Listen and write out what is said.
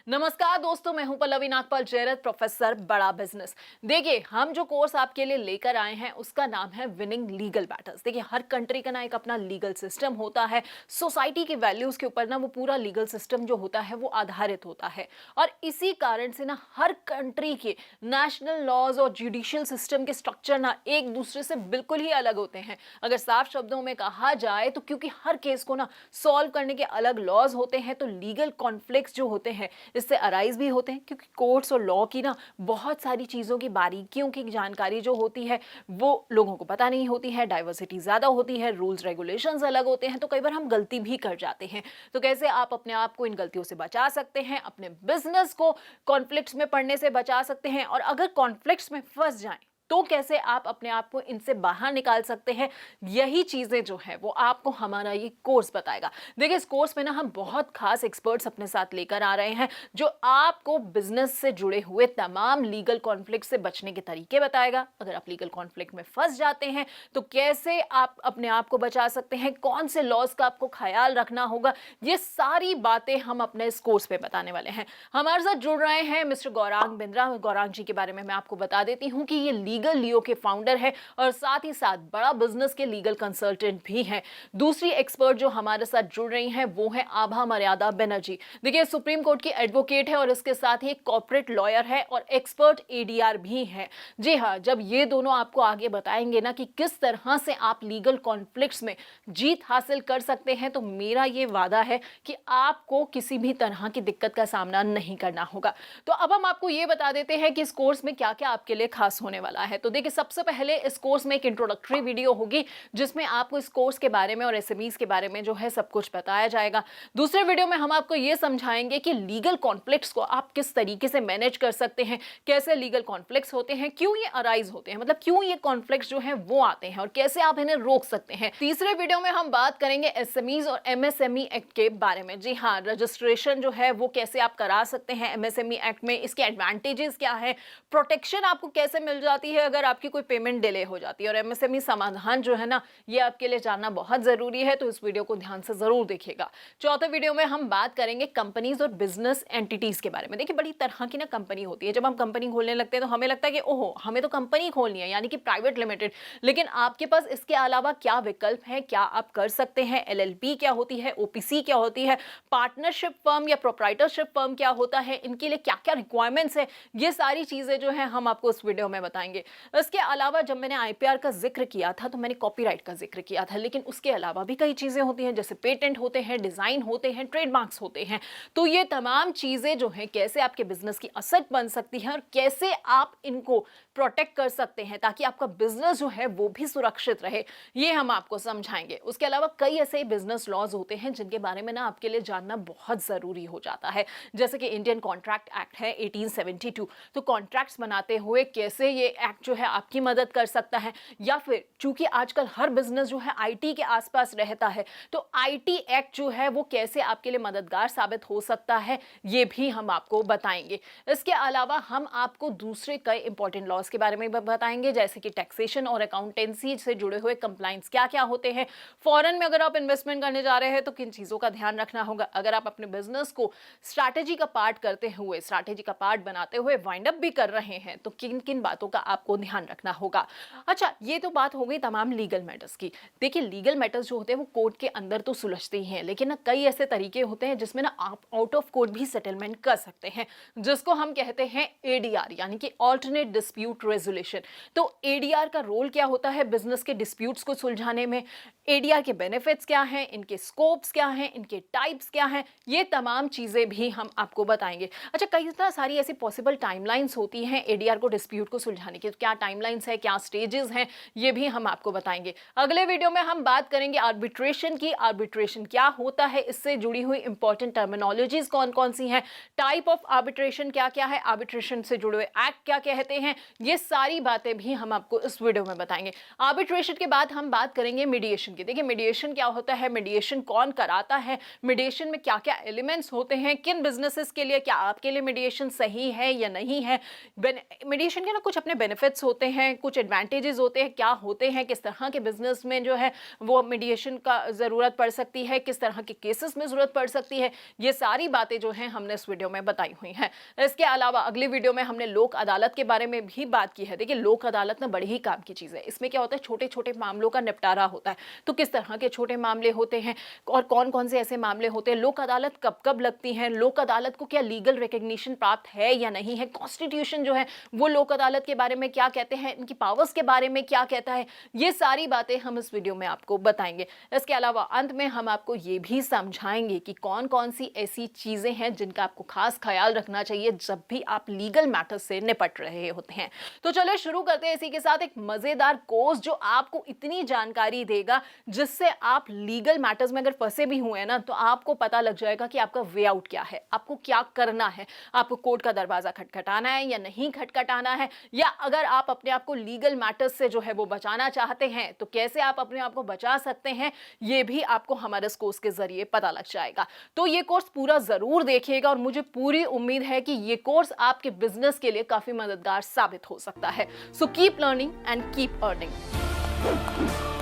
नमस्कार दोस्तों, मैं हूं पल्लवी नागपाल जयरथ, प्रोफेसर बड़ा बिजनेस। देखिए, हम जो कोर्स आपके लिए लेकर आए हैं उसका नाम है विनिंग लीगल बैटल्स। देखिए, हर कंट्री का ना एक अपना लीगल सिस्टम होता है। सोसाइटी के वैल्यूज के ऊपर ना वो पूरा लीगल सिस्टम जो होता है वो आधारित होता है। और इसी कारण से ना हर कंट्री के नेशनल लॉज और जुडिशियल सिस्टम के स्ट्रक्चर ना एक दूसरे से बिल्कुल ही अलग होते हैं। अगर साफ शब्दों में कहा जाए तो क्योंकि हर केस को ना सॉल्व करने के अलग लॉज होते हैं, तो लीगल कॉन्फ्लिक्ट्स जो होते हैं इससे अराइज भी होते हैं, क्योंकि कोर्ट्स और लॉ की ना बहुत सारी चीज़ों की बारीकियों की जानकारी जो होती है वो लोगों को पता नहीं होती है। डाइवर्सिटी ज़्यादा होती है, रूल्स रेगुलेशंस अलग होते हैं, तो कई बार हम गलती भी कर जाते हैं। तो कैसे आप अपने आप को इन गलतियों से बचा सकते हैं, अपने बिजनेस को कॉन्फ्लिक्ट्स में पड़ने से बचा सकते हैं, और अगर कॉन्फ्लिक्ट्स में फंस जाएं तो कैसे आप अपने आप को इनसे बाहर निकाल सकते हैं, यही चीजें जो है वो आपको हमारा ये कोर्स बताएगा। देखिए, इस कोर्स में ना हम बहुत खास एक्सपर्ट्स अपने साथ लेकर आ रहे हैं जो आपको बिजनेस से जुड़े हुए तमाम लीगल कॉन्फ्लिक्ट से बचने के तरीके बताएगा। अगर आप लीगल कॉन्फ्लिक्ट में फंस जाते हैं तो कैसे आप अपने आप को बचा सकते हैं, कौन से लॉज का आपको ख्याल रखना होगा, ये सारी बातें हम अपने इस कोर्स में बताने वाले हैं। हमारे साथ जुड़ रहे हैं मिस्टर गौरांग बिंद्रा। गौरांग जी के बारे में मैं आपको बता देती हूँ कि ये लीगल लियो के फाउंडर है और साथ ही साथ बड़ा बिजनेस के लीगल कंसल्टेंट भी हैं। दूसरी एक्सपर्ट जो हमारे साथ जुड़ रही हैं वो है आभा मर्यादा बनर्जी। देखिए, सुप्रीम कोर्ट की एडवोकेट है और इसके साथ ही कॉर्पोरेट लॉयर है और एक्सपर्ट एडीआर भी है। जी हाँ, जब ये दोनों आपको आगे बताएंगे ना कि किस तरह से आप लीगल कॉन्फ्लिक्ट्स में जीत हासिल कर सकते हैं, तो मेरा ये वादा है कि आपको किसी भी तरह की दिक्कत का सामना नहीं करना होगा। तो अब हम आपको ये बता देते हैं कि इस कोर्स में क्या क्या आपके लिए खास होने वाला है। तो देखिए, सबसे पहले इस कोर्स में एक इंट्रोडक्टरी वीडियो होगी जिसमें आपको इस कोर्स के बारे में और एसएमईज के बारे में जो है सब कुछ बताया जाएगा। दूसरे वीडियो में हम आपको ये समझाएंगे कि लीगल कॉन्फ्लिक्ट्स को आप किस तरीके से मैनेज कर सकते हैं, कैसे लीगल कॉन्फ्लिक्ट्स होते हैं, क्यों ये अराइज होते हैं, मतलब क्यों ये कॉन्फ्लिक्ट्स जो हैं वो आते हैं और कैसे आप इन्हें रोक सकते हैं। तीसरे वीडियो में हम बात करेंगे एसएमईज और एमएसएमई एक्ट के बारे में। जी हाँ, रजिस्ट्रेशन जो है वो कैसे आप करा सकते हैं एमएसएमई एक्ट में, इसके एडवांटेजेस क्या है, प्रोटेक्शन आपको कैसे मिल जाती है अगर आपकी कोई पेमेंट डिले हो जाती है, और एमएसएमई समाधान जो है ना ये आपके लिए जानना बहुत जरूरी है, तो इस वीडियो को ध्यान से जरूर देखिएगा। चौथे वीडियो में हम बात करेंगे कंपनीज और बिजनेस एंटिटीज के बारे में। देखिए, बड़ी तरह की ना कंपनी होती है। जब हम कंपनी खोलने लगते हैं तो हमें लगता है कि ओहो, हमें तो कंपनी खोलनी है, यानी कि प्राइवेट लिमिटेड, लेकिन आपके पास इसके अलावा क्या विकल्प है, क्या आप कर सकते हैं। एलएलपी क्या होती है, ओपीसी क्या होती है, पार्टनरशिप फर्म या प्रोप्राइटरशिप फर्म क्या होता है, इनके लिए क्या क्या रिक्वायरमेंट्स है, ये सारी चीजें जो है हम आपको इस वीडियो में बताएंगे। इसके अलावा जब मैंने आईपीआर का जिक्र किया था तो मैंने कॉपीराइट का जिक्र किया था, लेकिन उसके अलावा भी कई चीजें होती हैं, जैसे पेटेंट होते हैं, डिजाइन होते हैं, ट्रेडमार्क्स होते हैं। तो ये तमाम चीजें जो हैं कैसे आपके बिजनेस की असेट बन सकती हैं और कैसे आप इनको प्रोटेक्ट कर सकते हैं ताकि आपका बिजनेस जो है वो भी सुरक्षित रहे, ये हम आपको समझाएंगे। उसके अलावा कई ऐसे बिजनेस लॉज होते हैं जिनके बारे में ना आपके लिए जानना बहुत जरूरी हो जाता है, जैसे कि इंडियन कॉन्ट्रैक्ट एक्ट है 1872। तो कॉन्ट्रैक्ट्स बनाते हुए कैसे ये एक्ट जो है आपकी मदद कर सकता है, या फिर चूंकि आजकल हर बिजनेस जो है आईटी के आसपास रहता है, तो आईटी एक्ट जो है वो कैसे आपके लिए मददगार साबित हो सकता है, ये भी हम आपको बताएंगे। इसके अलावा हम आपको दूसरे कई इंपॉर्टेंट लॉज के बारे में बताएंगे, जैसे कि टैक्सेशन और अकाउंटेंसी से जुड़े हुए कंप्लाइंस क्या क्या होते हैं। फॉरेन में अगर आप इन्वेस्टमेंट करने जा रहे हैं तो किन चीजों का ध्यान रखना होगा। अगर आप अपने बिजनेस को स्ट्रैटेजी का पार्ट करते हुए, स्ट्रैटेजी का पार्ट बनाते हुए वाइंड अप भी कर रहे हैं, तो किन किन बातों का आपको ध्यान रखना होगा। अच्छा, ये तो बात हो गई तमाम लीगल मैटर्स की। देखिए, लीगल मैटर्स जो होते हैं वो कोर्ट के अंदर तो सुलझते ही हैं, लेकिन ना कई ऐसे तरीके होते हैं जिसमें ना आप आउट ऑफ कोर्ट भी सेटलमेंट कर सकते हैं, जिसको हम कहते हैं एडीआर, यानी कि अल्टरनेट डिस्प्यूट रेजोल्यूशन। तो एडीआर का रोल क्या होता है बिजनेस के डिस्प्यूट्स को सुलझाने में, एडीआर के बेनिफिट्स क्या हैं, इनके स्कोप्स क्या हैं, इनके टाइप्स क्या हैं, ये तमाम चीजें भी हम आपको बताएंगे। अच्छा, कई सारी ऐसी पॉसिबल टाइमलाइंस होती हैं एडीआर को डिस्प्यूट को सुलझाने की, तो क्या टाइमलाइंस है, क्या स्टेजेस हैं, ये भी हम आपको बताएंगे। अगले वीडियो में हम बात करेंगे आर्बिट्रेशन की। आर्बिट्रेशन क्या होता है, इससे जुड़ी हुई इंपॉर्टेंट टर्मिनोलॉजीज कौन कौन सी हैं, टाइप ऑफ आर्बिट्रेशन क्या क्या है, आर्बिट्रेशन से जुड़े हुए एक्ट क्या कहते हैं, ये सारी बातें भी हम आपको इस वीडियो में बताएंगे। आर्बिट्रेशन के बाद हम बात करेंगे मीडिएशन की। देखिए, मीडिएशन क्या होता है, मीडिएशन कौन कराता है, मीडिएशन में क्या क्या एलिमेंट्स होते हैं, किन बिजनेसेस के लिए, क्या आपके लिए मीडिएशन सही है या नहीं है, मीडिएशन के ना कुछ अपने बेनिफिट बेनिफिट्स होते हैं, कुछ एडवांटेजेस होते हैं, क्या होते हैं, किस तरह के बिजनेस में जो है वो मीडिएशन का ज़रूरत पड़ सकती है, किस तरह के केसेस में ज़रूरत पड़ सकती है, ये सारी बातें जो हैं हमने इस वीडियो में बताई हुई हैं। इसके अलावा अगली वीडियो में हमने लोक अदालत के बारे में भी बात की है। देखिए, लोक अदालत ना बड़ी ही काम की चीज़ है। इसमें क्या होता है, छोटे छोटे मामलों का निपटारा होता है। तो किस तरह के छोटे मामले होते हैं और कौन कौन से ऐसे मामले होते हैं, लोक अदालत कब कब लगती हैं, लोक अदालत को क्या लीगल रिकग्निशन प्राप्त है या नहीं है, कॉन्स्टिट्यूशन जो है वो लोक अदालत के बारे में क्या कहते हैं, इनकी पावर्स के बारे में क्या कहता है, ये सारी बातें हम इस वीडियो में आपको बताएंगे। इसके अलावा अंत में हम आपको ये भी समझाएंगे कि कौन कौन सी ऐसी चीजें हैं जिनका आपको खास ख्याल रखना चाहिए जब भी आप लीगल मैटर्स से निपट रहे होते हैं। तो चलिए शुरू करते हैं इसी के साथ एक मजेदार कोर्स जो आपको इतनी जानकारी देगा जिससे आप लीगल मैटर्स में अगर फंसे भी हुए हैं ना, तो आपको पता लग जाएगा कि आपका वे आउट क्या है, आपको क्या करना है, आपको कोर्ट का दरवाजा खटखटाना है या नहीं खटखटाना है, या अगर आप अपने आप को लीगल मैटर्स से जो है वो बचाना चाहते हैं तो कैसे आप अपने आप को बचा सकते हैं, ये भी आपको हमारे इस कोर्स के जरिए पता लग जाएगा। तो ये कोर्स पूरा जरूर देखिएगा और मुझे पूरी उम्मीद है कि ये कोर्स आपके बिजनेस के लिए काफी मददगार साबित हो सकता है। So keep learning and keep earning.